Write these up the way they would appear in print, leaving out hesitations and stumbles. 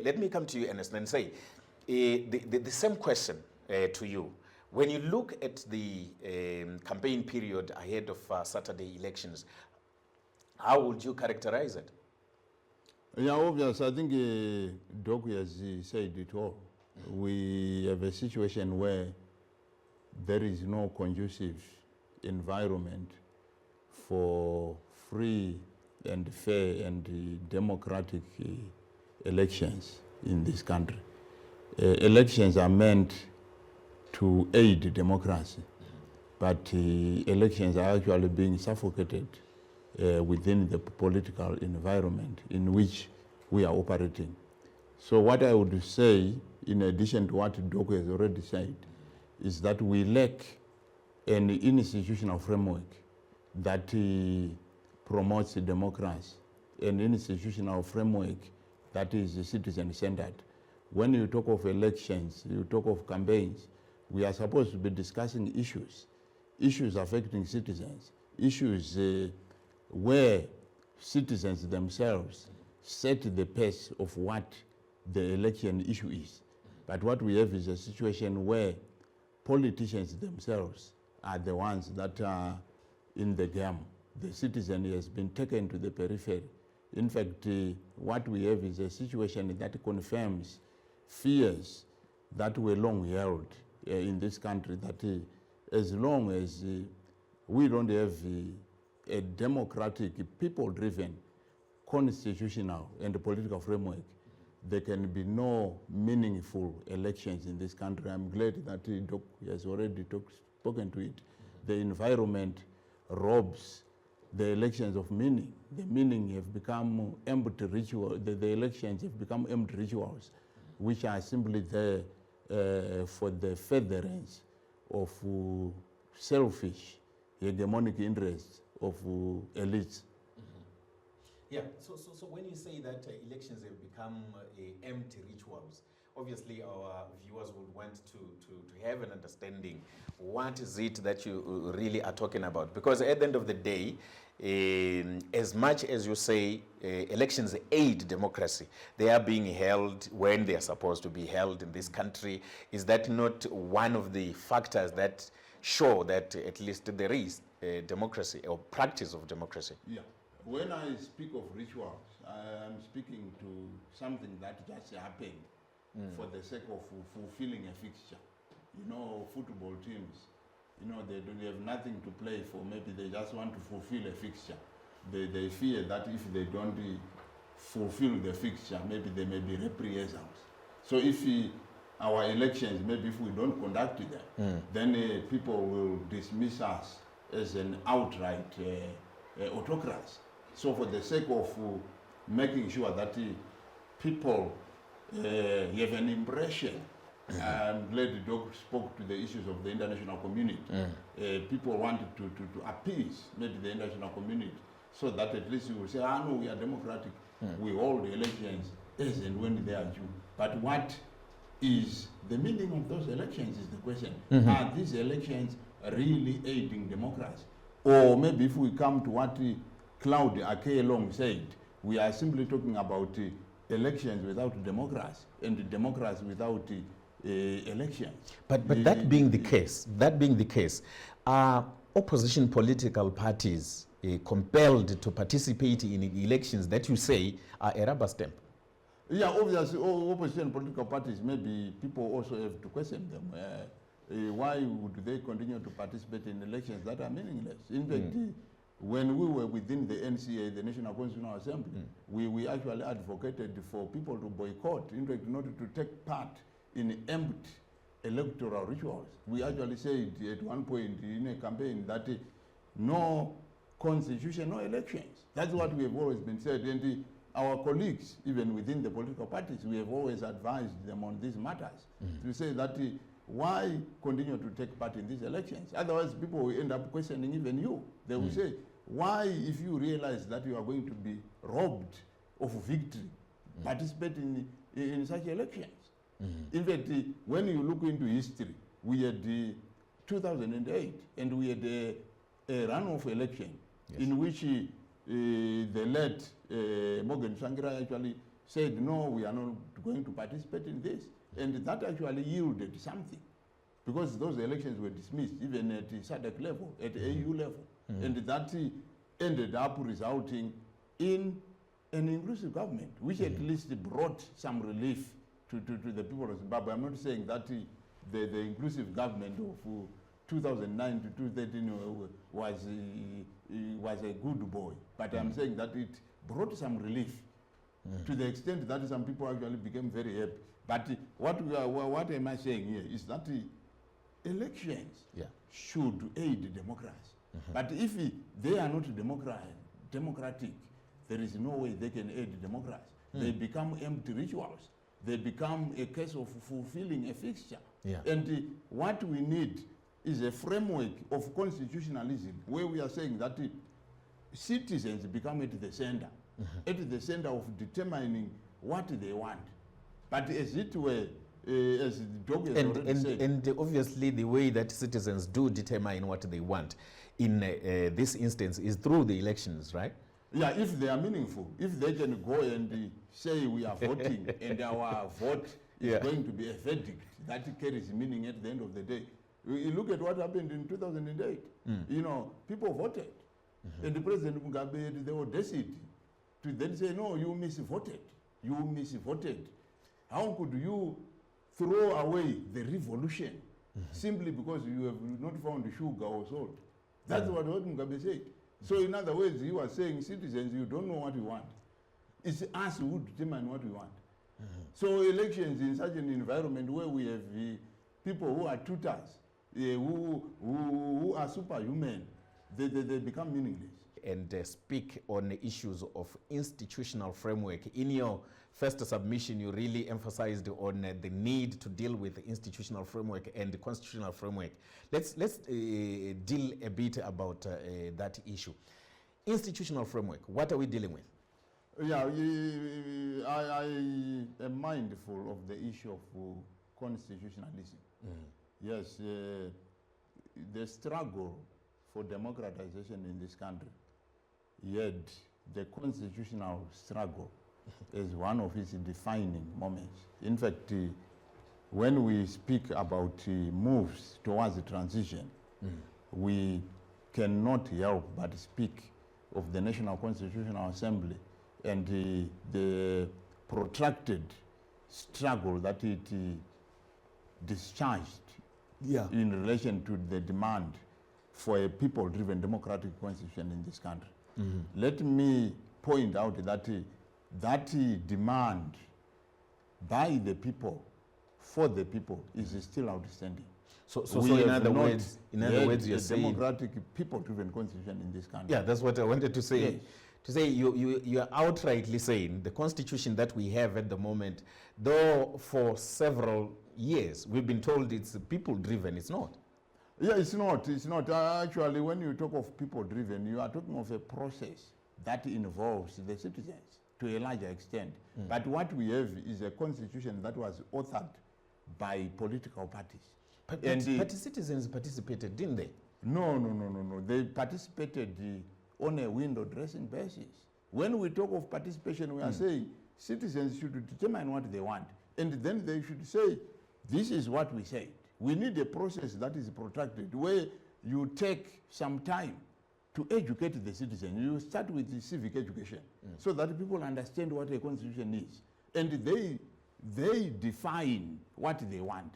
let me come to you, Ernest, and say the same question to you. When you look at the campaign period ahead of Saturday elections, how would you characterize it? Yeah, obvious. I think Doc has said it all. We have a situation where there is no conducive environment for free and fair and democratic elections in this country. Elections are meant to aid democracy, but elections are actually being suffocated within the political environment in which we are operating. So what I would say, in addition to what Doc has already said, is that we lack an institutional framework that promotes democracy, an institutional framework that is citizen-centered. When you talk of elections, you talk of campaigns, we are supposed to be discussing issues affecting citizens, issues where citizens themselves set the pace of what the election issue is. But what we have is a situation where politicians themselves are the ones that are in the game. The citizen has been taken to the periphery. In fact, what we have is a situation that confirms fears that were long held in this country, that as long as we don't have a democratic, people-driven, constitutional and political framework, there can be no meaningful elections in this country. I'm glad that Doc has already spoken to it. The environment robs the elections of meaning. The meaning have become empty rituals. The elections have become empty rituals, which are simply there for the furtherance of selfish, hegemonic interests of elites. Yeah, so when you say that elections have become empty rituals, obviously our viewers would want to have an understanding what is it that you really are talking about. Because at the end of the day, as much as you say elections aid democracy, they are being held when they are supposed to be held in this country. Is that not one of the factors that show that at least there is democracy or practice of democracy? Yeah. When I speak of rituals, I am speaking to something that just happened for the sake of fulfilling a fixture. You know, football teams, you know, they have nothing to play for. Maybe they just want to fulfill a fixture. They fear that if they don't fulfill the fixture, maybe there may be reprisals. So if our elections, maybe if we don't conduct them, then people will dismiss us as an outright autocracy. So for the sake of making sure that people have an impression, I'm glad the Doc spoke to the issues of the international community. People wanted to appease maybe the international community so that at least we will say, no, we are democratic. We hold the elections as and when they are due. But what is the meaning of those elections is the question. Are these elections really aiding democracy? Or maybe if we come to what Claude Akelong said, we are simply talking about elections without democracy and democracy without elections. But that being the case, are opposition political parties compelled to participate in elections that you say are a rubber stamp? Yeah, obviously, all opposition political parties, maybe people also have to question them. Why would they continue to participate in elections that are meaningless? In fact, when we were within the NCA, the National Constitutional Assembly, we actually advocated for people to boycott, in fact, not to take part in empty electoral rituals. We actually said at one point in a campaign that no constitution, no elections. That's what we have always been said. And our colleagues, even within the political parties, we have always advised them on these matters to say that why continue to take part in these elections? Otherwise, people will end up questioning even you. They will say, why, if you realize that you are going to be robbed of victory, participate in such elections? In fact, when you look into history, we had 2008, and we had a runoff election in which the late Morgan Tsvangirai actually said, no, we are not going to participate in this. And that actually yielded something, because those elections were dismissed, even at the SADC level, at the AU level. And that ended up resulting in an inclusive government, which at least brought some relief to the people of Zimbabwe. I'm not saying that the inclusive government of 2009 to 2013 was a good boy, but I'm saying that it brought some relief to the extent that some people actually became very happy. But what am I saying here is that elections should aid democracy. But if they are not democratic, there is no way they can aid democracy. They become empty rituals. They become a case of fulfilling a fixture. And what we need is a framework of constitutionalism where we are saying that citizens become at the center of determining what they want. But as it were, as the dog has already said. And obviously the way that citizens do determine what they want in this instance is through the elections, right? Yeah, if they are meaningful, if they can go and say we are voting and our vote is going to be a verdict that carries meaning at the end of the day. You look at what happened in 2008. You know, people voted. And the President Mugabe had the audacity to then say, no, you misvoted. You misvoted. How could you throw away the revolution simply because you have not found sugar or salt? That's what Mugabe said. So in other words, he was saying, citizens, you don't know what you want. It's us who determine what we want. So elections in such an environment where we have people who are tutors, who are superhuman, they become meaningless. And speak on the issues of institutional framework. In your first submission, you really emphasized on the need to deal with the institutional framework and the constitutional framework. Let's deal a bit about that issue. Institutional framework, what are we dealing with? Yeah, I am mindful of the issue of constitutionalism. Yes, the struggle for democratization in this country, yet the constitutional struggle is one of its defining moments. In fact, when we speak about moves towards transition, we cannot help but speak of the National Constitutional Assembly and the protracted struggle that it discharged in relation to the demand for a people-driven democratic constitution in this country. Let me point out that that demand by the people, for the people, is still outstanding. So in other words, you're saying democratic, people-driven constitution in this country. Yeah, that's what I wanted to say. Yes. To say you are outrightly saying the constitution that we have at the moment, though for several years we've been told it's people-driven, it's not. Yeah, it's not. It's not. Actually, when you talk of people-driven, you are talking of a process that involves the citizens to a larger extent. But what we have is a constitution that was authored by political parties. But citizens participated, didn't they? No. They participated on a window dressing basis. When we talk of participation, we are saying citizens should determine what they want. And then they should say, this is what we said. We need a process that is protracted, where you take some time to educate the citizen. You start with the civic education so that people understand what a constitution is. And they define what they want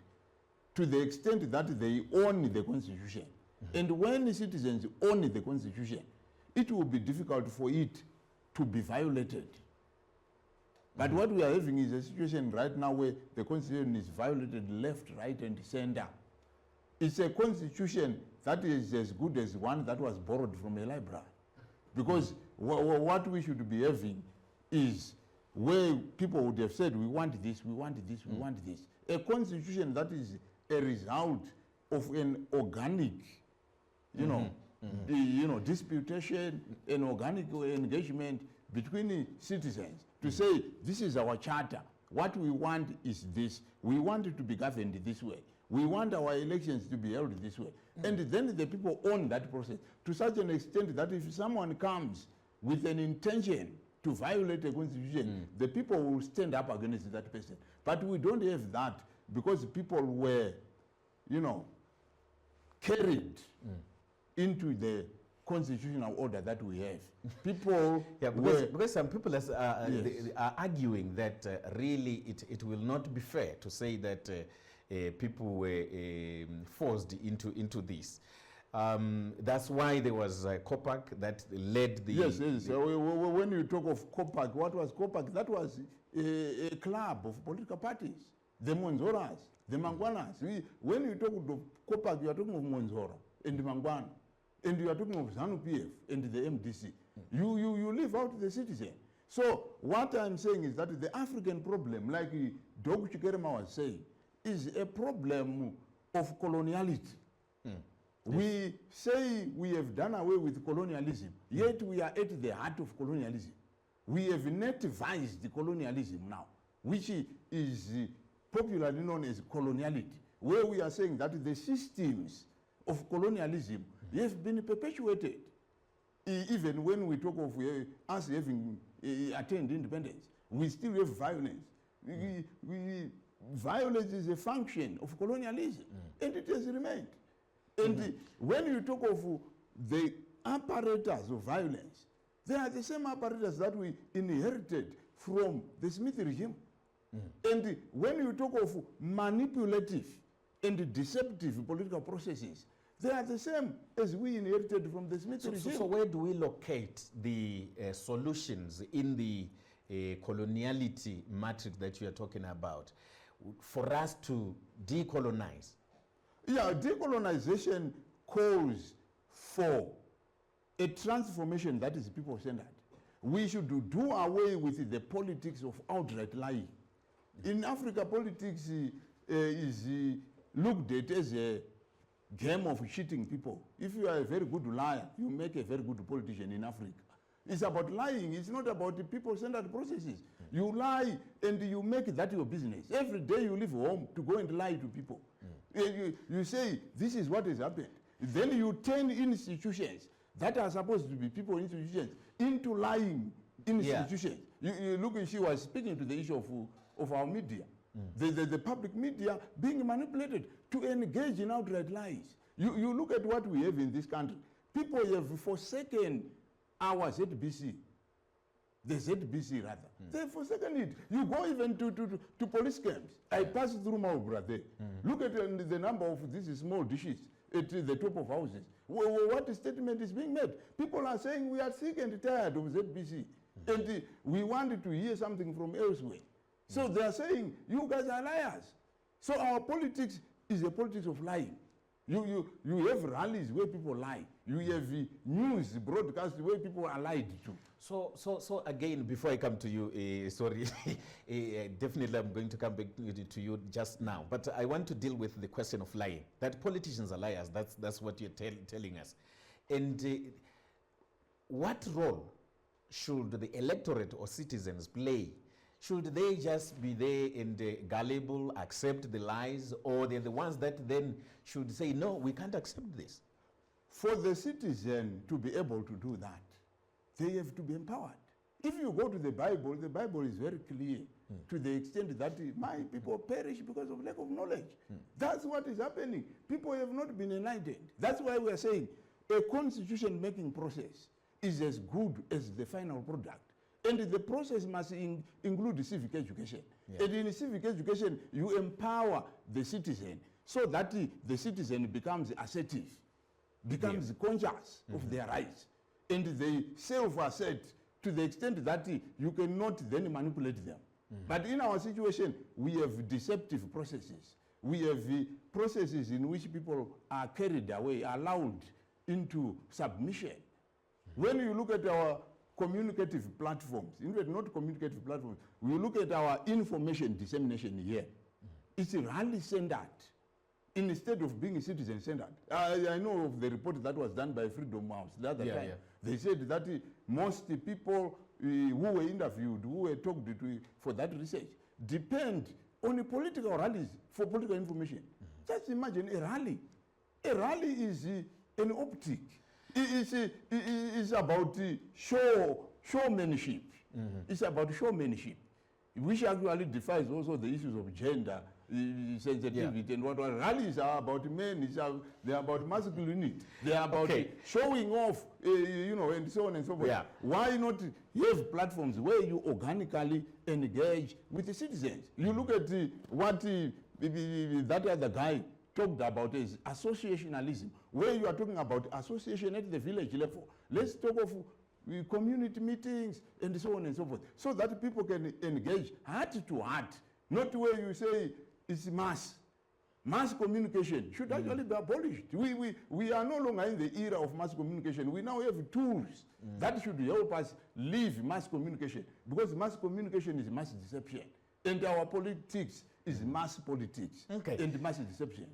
to the extent that they own the constitution. And when citizens own the constitution, it will be difficult for it to be violated. But what we are having is a situation right now where the constitution is violated left, right, and center. It's a constitution that is as good as one that was borrowed from a library. Because what we should be having is where people would have said, we want this, we want this, we want this. A constitution that is a result of an organic, disputation, an organic engagement between citizens to say, this is our charter. What we want is this. We want it to be governed this way. We want our elections to be held this way. And then the people own that process to such an extent that if someone comes with an intention to violate a constitution, the people will stand up against that person. But we don't have that because people were, you know, carried into the constitutional order that we have. People because some people they are arguing that really it will not be fair to say that people were forced into this. That's why there was COPAC that led the... Yes. When you talk of COPAC, what was COPAC? That was a club of political parties. The Monzoras, the Mangwanas. When you talk of COPAC, you are talking of Monzora and the Mangwana. And you are talking of ZANU-PF and the MDC. You leave out the citizen. So what I'm saying is that the African problem, like Dogu Chikerema was saying, is a problem of coloniality. We say we have done away with colonialism, yet we are at the heart of colonialism. We have nativized the colonialism now, which is popularly known as coloniality, where we are saying that the systems of colonialism have been perpetuated. Even when we talk of us having attained independence, we still have violence. Violence is a function of colonialism, and it has remained. And when you talk of the apparatus of violence, they are the same apparatus that we inherited from the Smith regime. And when you talk of manipulative and deceptive political processes, they are the same as we inherited from the Smith regime. So where do we locate the solutions in the coloniality matrix that you are talking about for us to decolonize? Yeah, decolonization calls for a transformation that is people-centered. We should do away with the politics of outright lying. In Africa, politics is looked at as a game of cheating people. If you are a very good liar, you make a very good politician in Africa. It's about lying. It's not about the people-centered processes. You lie and you make that your business. Every day you leave home to go and lie to people. You say, this is what has happened. Then you turn institutions that are supposed to be people institutions into lying institutions. You look, she was speaking to the issue of our media. The public media being manipulated to engage in outright lies. You look at what we have in this country. People have forsaken our ZBC. The ZBC rather. They have forsaken it. You go even to police camps. I passed through my brother. Look at the number of these small dishes at the top of houses. What statement is being made? People are saying we are sick and tired of ZBC. And we wanted to hear something from elsewhere. So they are saying, you guys are liars. So our politics is a politics of lying. You have rallies where people lie. You have news broadcasts where people are lied to. So again, before I come to you, sorry, definitely I'm going to come back to you just now. But I want to deal with the question of lying. That politicians are liars. That's what you're telling us. And what role should the electorate or citizens play? Should they just be there and gullible, accept the lies, or they're the ones that then should say, no, we can't accept this? For the citizen to be able to do that, they have to be empowered. If you go to the Bible is very clear to the extent that my people perish because of lack of knowledge. That's what is happening. People have not been enlightened. That's why we are saying a constitution-making process is as good as the final product. And the process must include civic education. And in civic education, you empower the citizen so that the citizen becomes assertive, becomes conscious of their rights. And they self-assert to the extent that you cannot then manipulate them. But in our situation, we have deceptive processes. We have processes in which people are carried away, allowed into submission. When you look at our communicative platforms, in fact, not communicative platforms, we look at our information dissemination here. It's rally-centered instead of being citizen-centered. I know of the report that was done by Freedom House the other time. They said that most people who were interviewed, who were talked to for that research, depend on political rallies for political information. Just imagine a rally. A rally is an optic. It's about showmanship. It's about showmanship, which actually defies also the issues of gender sensitivity and what rallies are about men. They're about masculinity. They're about showing off, and so on and so forth. Yeah. Why not have platforms where you organically engage with the citizens? You look at what that other guy talked about is associationalism, where you are talking about association at the village level. Let's talk of community meetings and so on and so forth, so that people can engage heart to heart, not where you say it's mass. Mass communication should actually be abolished. We are no longer in the era of mass communication. We now have tools that should help us live mass communication, because mass communication is mass deception, and our politics is mass politics and mass deception.